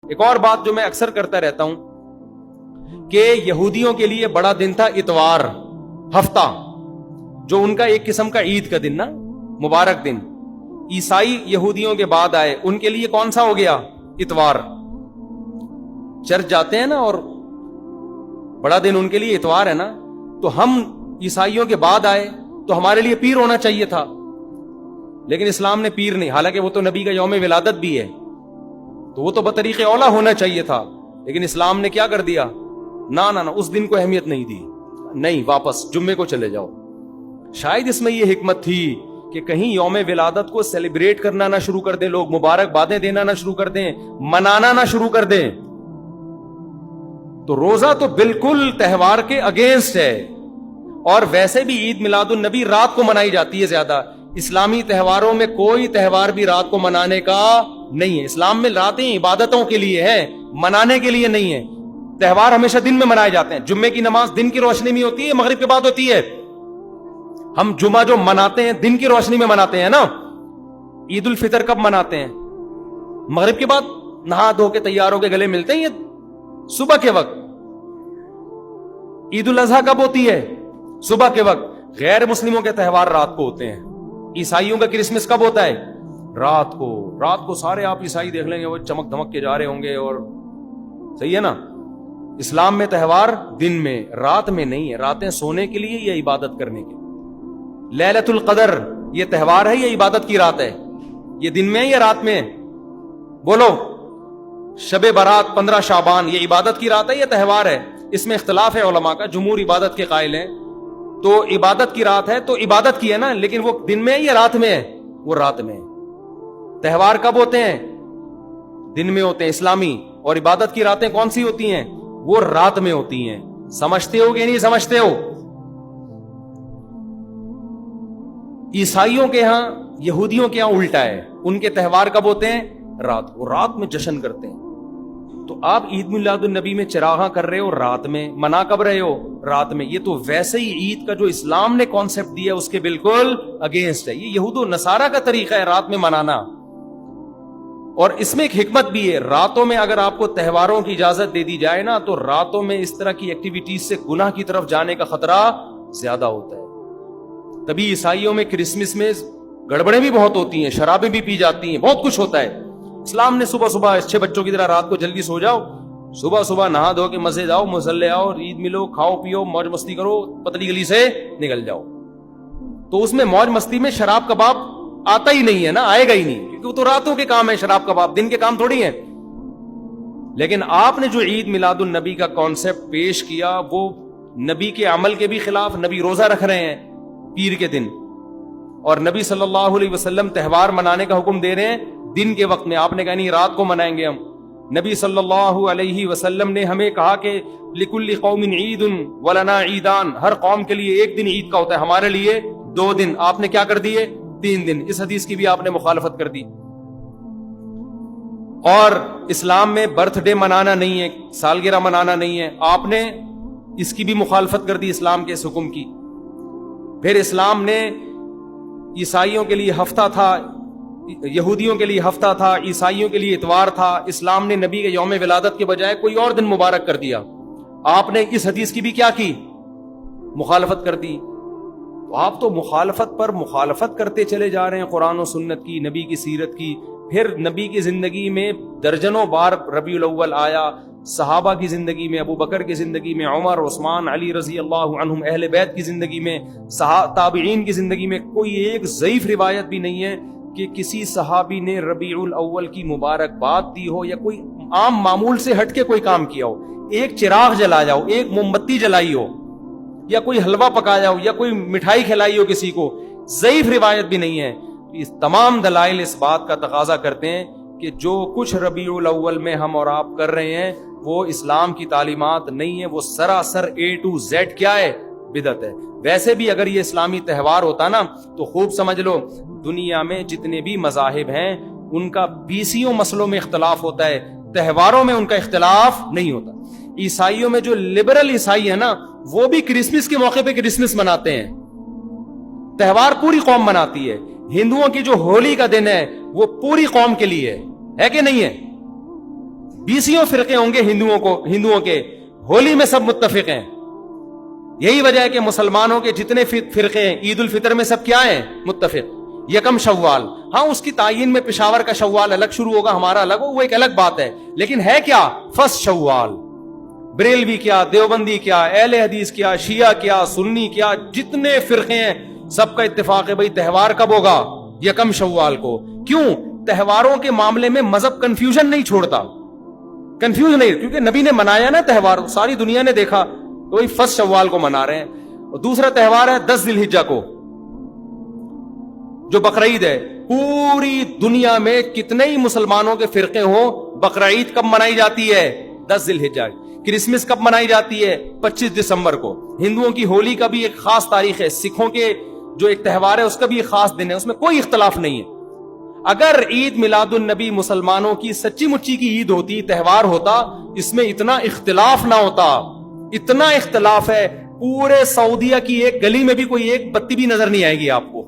ایک اور بات جو میں اکثر کرتا رہتا ہوں کہ یہودیوں کے لیے بڑا دن تھا اتوار، ہفتہ، جو ان کا ایک قسم کا عید کا دن نا، مبارک دن. عیسائی یہودیوں کے بعد آئے، ان کے لیے کون سا ہو گیا؟ اتوار. چرچ جاتے ہیں نا، اور بڑا دن ان کے لیے اتوار ہے نا. تو ہم عیسائیوں کے بعد آئے تو ہمارے لیے پیر ہونا چاہیے تھا، لیکن اسلام نے پیر نہیں، حالانکہ وہ تو نبی کا یوم ولادت بھی ہے، تو وہ تو بطریق اولا ہونا چاہیے تھا، لیکن اسلام نے کیا کر دیا؟ نہ اس دن کو اہمیت نہیں دی، نہیں، واپس جمعے کو چلے جاؤ. شاید اس میں یہ حکمت تھی کہ کہیں یوم ولادت کو سیلیبریٹ کرنا نہ شروع کر دیں لوگ، مبارک بادیں دینا نہ شروع کر دیں، منانا نہ شروع کر دیں. تو روزہ تو بالکل تہوار کے اگینسٹ ہے. اور ویسے بھی عید میلاد النبی رات کو منائی جاتی ہے زیادہ. اسلامی تہواروں میں کوئی تہوار بھی رات کو منانے کا نہیں ہے. اسلام میں راتیں عبادتوں کے لیے ہیں، منانے کے لیے نہیں ہے. تہوار ہمیشہ دن میں منائے جاتے ہیں. جمعے کی نماز دن کی روشنی میں ہوتی ہے، مغرب کے بعد ہوتی ہے. ہم جمعہ جو مناتے ہیں دن کی روشنی میں مناتے ہیں نا. عید الفطر کب مناتے ہیں؟ مغرب کے بعد نہا دھو کے تیار ہو کے گلے ملتے ہیں، یہ صبح کے وقت. عید الاضحیٰ کب ہوتی ہے؟ صبح کے وقت. غیر مسلموں کے تہوار رات کو ہوتے ہیں. عیسائیوں کا کرسمس کب ہوتا ہے؟ رات کو. رات کو سارے آپ عیسائی دیکھ لیں گے وہ چمک دھمک کے جا رہے ہوں گے، اور صحیح ہے نا. اسلام میں تہوار دن میں، رات میں نہیں ہے. راتیں سونے کے لیے یا عبادت کرنے کے. لیلۃ القدر یہ تہوار ہے یا عبادت کی رات ہے؟ یہ دن میں ہے یا رات میں ہے؟ بولو. شب برات 15 شعبان یہ عبادت کی رات ہے یا تہوار ہے؟ اس میں اختلاف ہے علماء کا. جمہور عبادت کے قائل ہیں، تو عبادت کی رات ہے تو عبادت کی ہے نا، لیکن وہ دن میں ہے یا رات میں ہے؟ وہ رات میں ہے. تہوار کب ہوتے ہیں؟ دن میں ہوتے ہیں اسلامی. اور عبادت کی راتیں کون سی ہوتی ہیں؟ وہ رات میں ہوتی ہیں. سمجھتے ہو کہ نہیں سمجھتے ہو؟ عیسائیوں کے ہاں، یہودیوں کے ہاں الٹا ہے. ان کے تہوار کب ہوتے ہیں؟ رات کو. رات میں جشن کرتے ہیں. تو آپ عید میلاد النبی میں چراغاں کر رہے ہو رات میں، منا کب رہے ہو؟ رات میں. یہ تو ویسے ہی عید کا جو اسلام نے کانسیپٹ دیا اس کے بالکل اگینسٹ ہے. یہ یہود و نصارہ کا طریقہ ہے رات میں منانا. اور اس میں ایک حکمت بھی ہے. راتوں میں اگر آپ کو تہواروں کی اجازت دے دی جائے نا، تو راتوں میں اس طرح کی ایکٹیویٹیز سے گناہ کی طرف جانے کا خطرہ زیادہ ہوتا ہے. تبھی عیسائیوں میں کرسمس میں گڑبڑیں بھی بہت ہوتی ہیں، شرابیں بھی پی جاتی ہیں، بہت کچھ ہوتا ہے. اسلام نے صبح صبح اچھے بچوں کی طرح رات کو جلدی سو جاؤ، صبح صبح نہا دھو کے مسجد آؤ، مصلی آؤ، عید ملو، کھاؤ پیو، موج مستی کرو، پتلی گلی سے نکل جاؤ. تو اس میں موج مستی میں شراب کباب آتا ہی نہیں ہے نا، آئے گا ہی نہیں، کیونکہ وہ تو راتوں کے کام ہے. شراب کباب دن کے کام تھوڑی ہیں. لیکن آپ نے جو عید میلاد النبی کا کانسیپٹ پیش کیا وہ نبی کے عمل کے بھی خلاف. نبی روزہ رکھ رہے ہیں پیر کے دن، اور نبی صلی اللہ علیہ وسلم تہوار منانے کا حکم دے رہے ہیں دن کے وقت میں. آپ نے کہا نہیں رات کو منائیں گے ہم. نبی صلی اللہ علیہ وسلم نے ہمیں کہا کہ لکل قوم عید ولنا عیدان، ہر قوم کے لیے ایک دن عید کا ہوتا ہے، ہمارے لیے 2 دن. آپ نے کیا کر دیے؟ 3 دن. اس حدیث کی بھی آپ نے مخالفت کر دی. اور اسلام میں برتھ ڈے منانا نہیں ہے، سالگرہ منانا نہیں ہے. آپ نے اس کی بھی مخالفت کر دی، اسلام کے اس حکم کی. پھر اسلام نے عیسائیوں کے لیے ہفتہ تھا، یہودیوں کے لیے ہفتہ تھا، عیسائیوں کے لیے اتوار تھا. اسلام نے نبی کے یوم ولادت کے بجائے کوئی اور دن مبارک کر دیا. آپ نے اس حدیث کی بھی کیا کی؟ مخالفت کر دی. تو آپ تو مخالفت پر مخالفت کرتے چلے جا رہے ہیں، قرآن و سنت کی، نبی کی سیرت کی. پھر نبی کی زندگی میں درجنوں بار ربیع الاول آیا، صحابہ کی زندگی میں، ابو بکر کی زندگی میں، عمر، عثمان، علی رضی اللہ عنہم، اہل بیت کی زندگی میں، تابعین کی زندگی میں کوئی ایک ضعیف روایت بھی نہیں ہے کہ کسی صحابی نے ربیع الاول کی مبارکباد دی ہو یا کوئی عام معمول سے ہٹ کے کوئی کام کیا ہو. ایک چراغ جلایا ہو، ایک موم بتی جلائی ہو، یا کوئی حلوہ پکایا ہو، یا کوئی مٹھائی کھلائی ہو کسی کو، ضعیف روایت بھی نہیں ہے. اس تمام دلائل اس بات کا تقاضا کرتے ہیں کہ جو کچھ ربیع الاول میں ہم اور آپ کر رہے ہیں وہ اسلام کی تعلیمات نہیں ہے، وہ سراسر A to Z کیا ہے؟ بدعت ہے. ویسے بھی اگر یہ اسلامی تہوار ہوتا نا تو خوب سمجھ لو دنیا میں جتنے بھی مذاہب ہیں ان کا 20 مسئلوں میں اختلاف ہوتا ہے، تہواروں میں ان کا اختلاف نہیں ہوتا. عیسائیوں میں جو لبرل عیسائی ہے نا وہ بھی کرسمس کے موقع پہ کرسمس مناتے ہیں، تہوار پوری قوم مناتی ہے. ہندوؤں کی جو ہولی کا دن ہے وہ پوری قوم کے لیے ہے کہ نہیں ہے؟ 20 فرقے ہوں گے ہندوؤں کے، ہولی میں سب متفق ہیں. یہی وجہ ہے کہ مسلمانوں کے جتنے فرقے ہیں عید الفطر میں سب کیا ہیں؟ متفق. یکم شوال، ہاں اس کی تعین میں پشاور کا شوال الگ شروع ہوگا، ہمارا الگ ہو، وہ ایک الگ بات ہے، لیکن ہے کیا؟ فرسٹ شوال. بریلوی کیا، دیوبندی کیا، اہل حدیث کیا، شیعہ کیا، سنی کیا، جتنے فرقے ہیں سب کا اتفاق ہے بھائی تہوار کب ہوگا؟ یکم شوال کو. کیوں؟ تہواروں کے معاملے میں مذہب کنفیوژن نہیں چھوڑتا، کنفیوژن نہیں، کیونکہ نبی نے منایا نا تہوار، ساری دنیا نے دیکھا، تو وہی فرسٹ شوال کو منا رہے ہیں. اور دوسرا تہوار ہے 10 ذی الحجہ کو جو بقرعید ہے. پوری دنیا میں کتنے ہی مسلمانوں کے فرقے ہوں، بقرعید کب منائی جاتی ہے؟ 10 ذی الحجہ. کرسمس کب منائی جاتی ہے؟ 25 دسمبر کو. ہندوؤں کی ہولی کا بھی ایک خاص تاریخ ہے، سکھوں کے جو ایک تہوار ہے اس کا بھی ایک خاص دن ہے، اس میں کوئی اختلاف نہیں ہے. اگر عید میلاد النبی مسلمانوں کی سچی مچی کی عید ہوتی، تہوار ہوتا، اس میں اتنا اختلاف نہ ہوتا. اتنا اختلاف ہے، پورے سعودیہ کی ایک گلی میں بھی کوئی ایک بتی بھی نظر نہیں آئے گی آپ کو.